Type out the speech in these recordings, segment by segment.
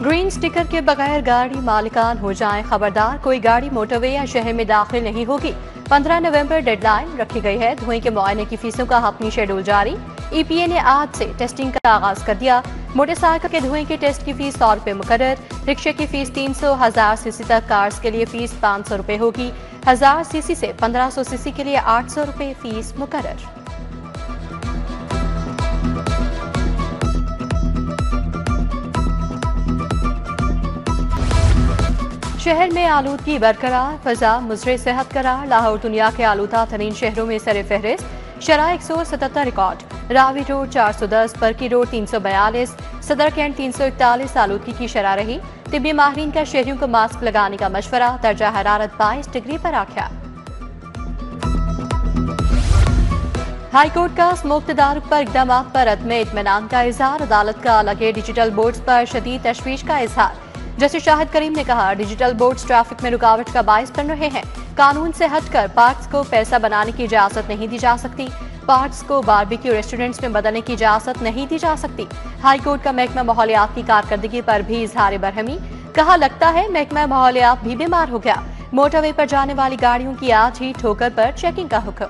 Green sticker के बगैर गाड़ी मालिकान हो जाएं खबरदार, कोई गाड़ी मोटरवे या शहर में दाखिल नहीं होगी। 15 नवंबर डेडलाइन रखी गई है। धुएं के मुआयने की फीसों का हतमी शेड्यूल जारी। EPA ने आज से टेस्टिंग का आगाज कर दिया। मोटरसाइकिल के धुएं के टेस्ट की फीस 100 रुपए मुकर्रर। रिक्शे की फीस 300, 1000 सीसी तक कार्स के लिए फीस 500 रुपए होगी। 1000 सीसी से 1500 सीसी के लिए 800 रुपए फीस मुकर्रर। शहर में आलूदगी बरकरार, फजा मुजरे सेहत करार। लाहौर दुनिया के आलूदा तरीन शहरों में सरे फहरिस्त। शराह 177 रिकॉर्ड। रावी रोड 410, बरकी रोड 342, सदर कैंट 341 आलूदगी की शरह रही। तिब्बी माहिरीन का शहरियों को मास्क लगाने का मशवरा। दर्जा हरारत 22 डिग्री पर आख्या। हाईकोर्ट का स्मोक तदारुक पर इकदाम पर अदम इत्मीनान का इजहार। अदालत का लगे डिजिटल बोर्ड्स पर शदीद तशवीश का इजहार। जस्टिस शाहिद करीम ने कहा, डिजिटल बोर्ड्स ट्रैफिक में रुकावट का बायस बन रहे हैं। कानून से हटकर पार्क्स को पैसा बनाने की इजाजत नहीं दी जा सकती। पार्क्स को बारबेक्यू रेस्टोरेंट्स में बदलने की इजाजत नहीं दी जा सकती। हाईकोर्ट का महकमा माहौलियात की कारकर्दगी पर भी इजहार बरहमी। कहा, लगता है महकमा माहौलियात भी बीमार हो गया। मोटरवे पर जाने वाली गाड़ियों की आज ही ठोकर पर चेकिंग का हुक्म।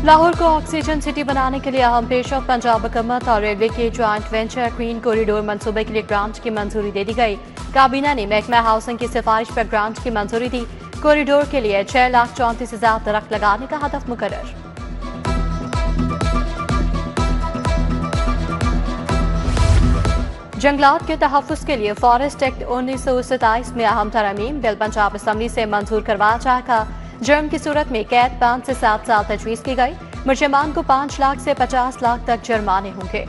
लाहौर को ऑक्सीजन सिटी बनाने के लिए अहम पेशरफ। पंजाब हुकूमत और रेलवे के ज्वाइंट वेंचर क्वीन कॉरिडोर मंसूबे के लिए ग्रांट की मंजूरी दे दी गई। काबीना ने महकमा हाउसिंग की सिफारिश पर ग्रांट की मंजूरी दी। कॉरिडोर के लिए 6,34,000 दरख्त लगाने का हदफ मुकर्रर। जंगलात के तहफ़्फ़ुज़ के लिए फॉरेस्ट एक्ट 1927 में अहम तरमीम। बिल पंजाब असम्बली से मंजूर करवाया जाएगा। जुर्म की सूरत में कैद 5 से 7 साल तजवीज़ की गई। मुलज़िमान को 5 लाख से 50 लाख तक जुर्माने होंगे।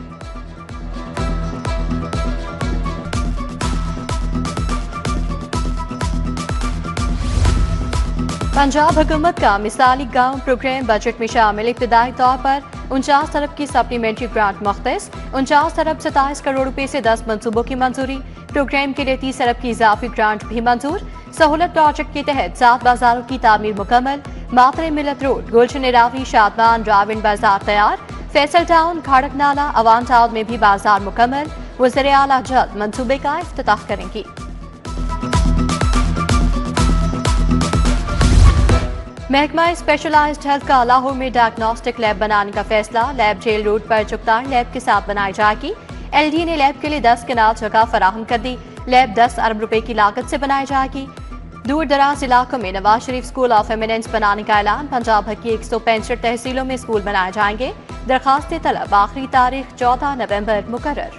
पंजाब हुकूमत का मिसाली गांव प्रोग्राम बजट में शामिल। इब्तदाई तौर पर 49 अरब की सप्लीमेंट्री ग्रांट मुख्तस। 49 अरब 27 करोड़ रुपए से 10 मंसूबों की मंजूरी। प्रोग्राम के लिए 30 अरब की इजाफी ग्रांट भी मंजूर। सहूलत प्रोजेक्ट के तहत 7 बाजारों की तामीर मुकम्मल। मातरे मिलत रोड, गुलशन रावी, शादमान, राविन बाजार तैयार। फैसल टाउन, खाड़क नाला, अवान टाउन में भी बाजार मुकम्मल। वज़ीर आला जल्द मंसूबे का इफ्तिताह करेंगी। महकमा स्पेशलाइज्ड हेल्थ का लाहौर में डायग्नोस्टिक लैब बनाने का फैसला। लैब जेल रोड पर चुगतार लैब के साथ बनाई जाएगी। LD ने लैब के लिए 10 कनाल जगह फराहम कर दी। लैब 10 अरब रुपए की लागत से बनाई जाएगी। दूर दराज इलाकों में Nawaz Sharif school of eminence बनाने का ऐलान। पंजाब भर की 165 तहसीलों में स्कूल बनाए जाएंगे। दरखास्त तलब आखिरी तारीख 14 नवंबर मुकर्रर।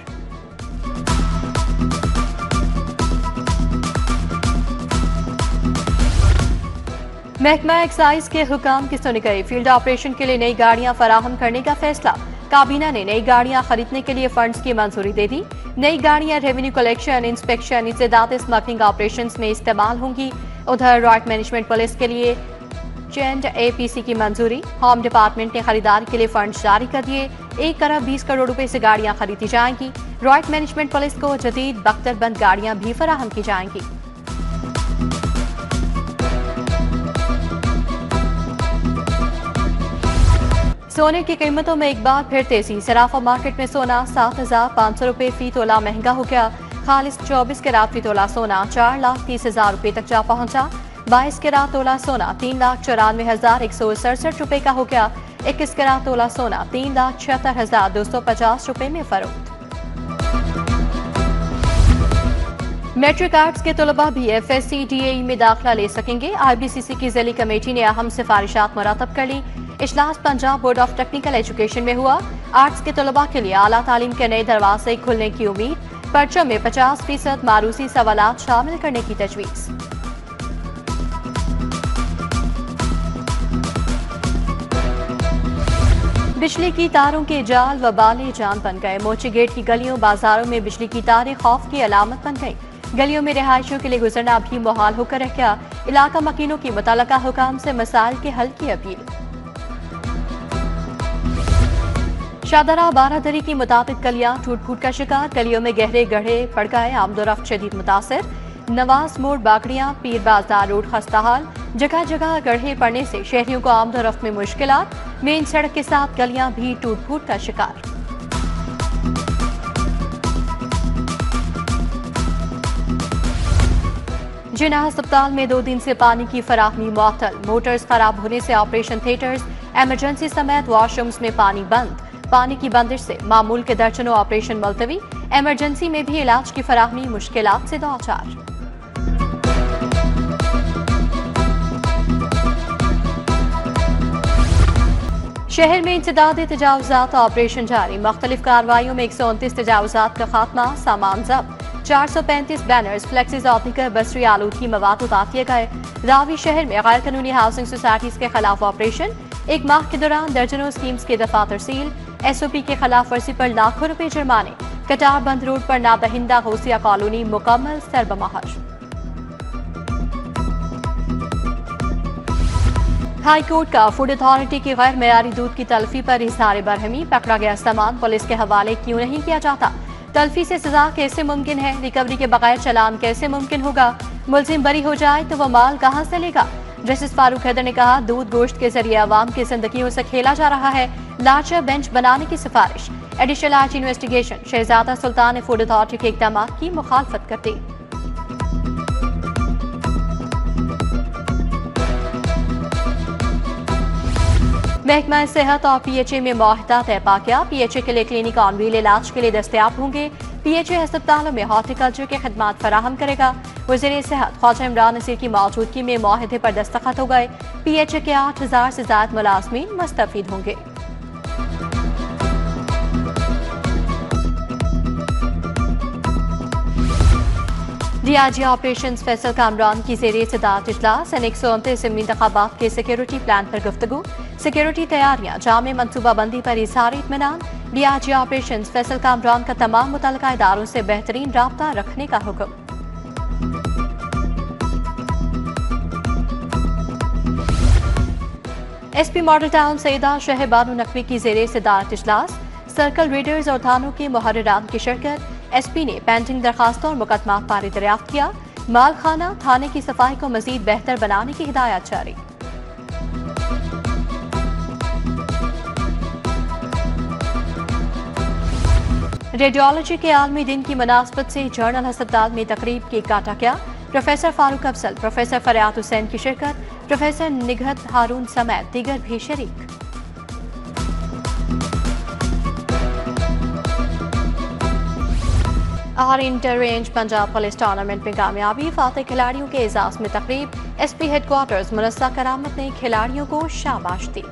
महकमा एक्साइज के हुकाम की सुनी गई। फील्ड ऑपरेशन के लिए नई गाड़ियां फराहम करने का फैसला। काबीना ने नई गाड़ियां खरीदने के लिए फंड्स की मंजूरी दे दी। नई गाड़ियां रेवेन्यू कलेक्शन, इंस्पेक्शन, इंसदाद स्मगलिंग ऑपरेशंस में इस्तेमाल होंगी। उधर रॉयट मैनेजमेंट पुलिस के लिए चेंड APC की मंजूरी। होम डिपार्टमेंट ने खरीदारी के लिए फंड्स जारी कर दिए। 1 अरब 20 करोड़ रुपए से गाड़ियां खरीदी जाएंगी। रॉयट मैनेजमेंट पुलिस को जदीद बख्तरबंद गाड़ियां भी फराहम की जाएंगी। सोने की कीमतों में एक बार फिर तेजी। सराफा मार्केट में सोना 7,500 रुपए फी तोला महंगा हो गया। खालिस 24 कैरात फी तोला सोना 4,30,000 रुपए तक जा पहुंचा। 22 कैरात तोला सोना 3,94,167 रुपए का हो गया। 21 कैरात तोला सोना 3,76,250 रुपए में फरोख्त। मैट्रिक आर्ट्स के तलबा भी FSC DAE में दाखिला ले सकेंगे। IBCC की ज़िली कमेटी ने अहम सिफारिशात मुरतब कर ली। इजलास Punjab board of technical education में हुआ। आर्ट्स के तलबा के लिए आला तालीम के नए दरवाजे खुलने की उम्मीद। पर्चों में 50% मारूसी सवालात शामिल करने की तजवीज़। बिजली की तारों के जाल वबाले जान बन गए। मोची गेट की गलियों बाजारों में बिजली की तारें खौफ की अलामत बन गई। गलियों में रिहायशियों के लिए गुजरना भी मुहाल होकर रह गया। इलाका मकीनों की मुतल्लका हुकाम से मसाइल के हल की अपील। शाहदरा बारादरी की मुताबिक गलियां टूट फूट का शिकार। गलियों में गहरे गड्ढे पड़ गए। आमदोरफ्त शदीद मुतासर। नवाज मोड़, बागड़ियां, पीर बाजार रोड खस्ताहाल, जगह जगह गड्ढे पड़ने से शहरियों को आमदोरफ्त में मुश्किलात। मेन सड़क के साथ गलियां भी टूट फूट का शिकार। जिन्ना अस्पताल में 2 दिन से पानी की फराहमी मुअत्तल। मोटर्स खराब होने से ऑपरेशन थिएटर्स, इमरजेंसी समेत वॉशरूम्स में पानी बंद। पानी की बंदिश से मामूल के दर्जनों ऑपरेशन मुलतवी। इमरजेंसी में भी इलाज की फराहमी मुश्किलात से दो चार। शहर में इंसदाद तजावुजात ऑपरेशन जारी। मुख्तलिफ कार्रवाइयों में 129 तजावुजात का खात्मा, सामान जब्त। 435 बैनर्स, फ्लेक्सीज और बसरी आलूदगी मवाद उतार दिए गए। रावी शहर में गैर कानूनी हाउसिंग सोसाइटीज के खिलाफ ऑपरेशन। 1 माह के दौरान दर्जनों स्कीम्स के दफा तरसील। SOP के खिलाफ वर्जी पर लाखों रुपए जुर्माने। कटार बंद रोड पर नादहिंदा गौसिया कॉलोनी मुकम्मल सरबमहर। हाई कोर्ट का फूड अथॉरिटी की गैर मयारी दूध की तलफी पर इजहार बरहमी। पकड़ा गया सामान पुलिस के हवाले क्यों नहीं किया जाता? तलफी से सजा कैसे मुमकिन है? रिकवरी के बगैर चलान कैसे मुमकिन होगा? मुलजिम बरी हो जाए तो वह माल कहां से लेगा? जस्टिस फारूक हैदर ने कहा, दूध गोश्त के जरिए अवाम की जिंदगियों से खेला जा रहा है। लार्जर बेंच बनाने की सिफारिश। एडिशनल आर्च इन्वेस्टिगेशन। शहजादा सुल्तान ने फूड अथॉरिटी के इकदाम की मुखालफत कर दी। महकमा सेहत और PHA में मुआहदा तय पा गया। PHA के लिए क्लिनिक ऑन व्हील इलाज के लिए दस्तयाब होंगे। PHA अस्पतालों में हॉर्टिकल्चर के खदमात फराहम करेगा। वज़ीर सेहत ख्वाजा इमरान नसीर की मौजूदगी में मुआहदे पर दस्तखत हो गए। PHA के 8000 से ज्यादा मुलाजमीन मुस्तफीद होंगे। DIG ऑपरेशन फैसल कामरान की ज़ेरे सदारत इजलास। 129 इंतखाबात के सिक्योरिटी प्लान पर गुफ्तगू। सिक्योरिटी तैयारियां, जामे मनसूबाबंदी पर इजहार इत्मीनान। DIG ऑपरेशन फैसल कामरान का तमाम मुतल्लिका इदारों से बेहतरीन राब्ता रखने का हुक्म। SP मॉडल टाउन सईदा शहर बानू नकवी की ज़ेरे सदारत इजलास। सर्कल रीडर्स और थानों के मुहर्रिरान की शिरकत। SP ने पेंडिंग दरखास्तों और मुकदमात पारी दरियाफ्त किया। माल खाना, थाने की सफाई को मजीद बेहतर बनाने की हिदायत जारी। रेडियोलॉजी के आलमी दिन की मुनासबत से जर्नल अस्पताल में तकरीब केक काटा गया। प्रोफेसर फारूक अफजल, प्रोफेसर फरियाद हुसैन की शिरकत। प्रोफेसर निगहत हारून समेत दीगर भी शरीक। और inter range Punjab police tournament में कामयाबी। फातेह खिलाड़ियों के एजाज में तकरीब। SP हेडक्वार्टर्स मुनस्सा करामत ने खिलाड़ियों को शाबाश दी।